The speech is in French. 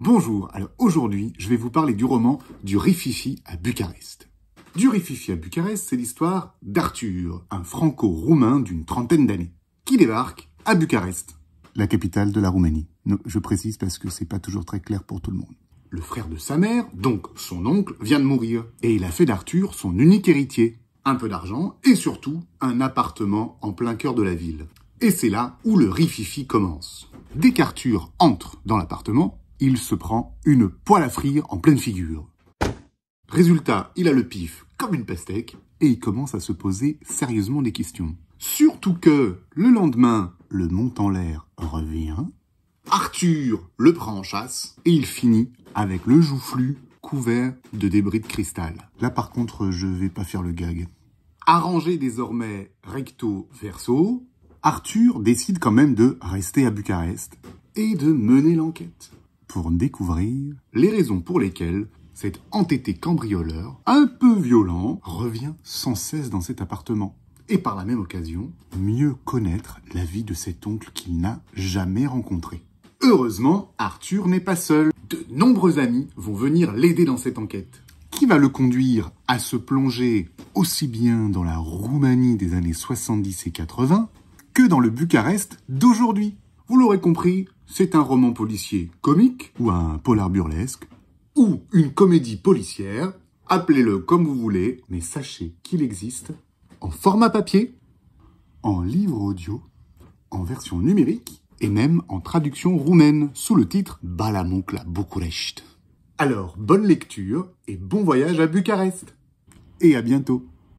Bonjour, alors aujourd'hui, je vais vous parler du roman du Rififi à Bucarest. Du Rififi à Bucarest, c'est l'histoire d'Arthur, un franco-roumain d'une trentaine d'années, qui débarque à Bucarest, la capitale de la Roumanie. Non, je précise parce que c'est pas toujours très clair pour tout le monde. Le frère de sa mère, donc son oncle, vient de mourir, et il a fait d'Arthur son unique héritier. Un peu d'argent, et surtout, un appartement en plein cœur de la ville. Et c'est là où le Rififi commence. Dès qu'Arthur entre dans l'appartement, il se prend une poêle à frire en pleine figure. Résultat, il a le pif comme une pastèque et il commence à se poser sérieusement des questions. Surtout que, le lendemain, le monte en l'air revient, Arthur le prend en chasse et il finit avec le joufflu couvert de débris de cristal. Là par contre, je vais pas faire le gag. Arrangé désormais recto verso, Arthur décide quand même de rester à Bucarest et de mener l'enquête pour découvrir les raisons pour lesquelles cet entêté cambrioleur, un peu violent, revient sans cesse dans cet appartement. Et par la même occasion, mieux connaître la vie de cet oncle qu'il n'a jamais rencontré. Heureusement, Arthur n'est pas seul. De nombreux amis vont venir l'aider dans cette enquête, qui va le conduire à se plonger aussi bien dans la Roumanie des années 70 et 80 que dans le Bucarest d'aujourd'hui. Vous l'aurez compris, c'est un roman policier comique, ou un polar burlesque, ou une comédie policière, appelez-le comme vous voulez, mais sachez qu'il existe en format papier, en livre audio, en version numérique, et même en traduction roumaine, sous le titre Bala Monk la București. Alors, bonne lecture et bon voyage à Bucarest. Et à bientôt.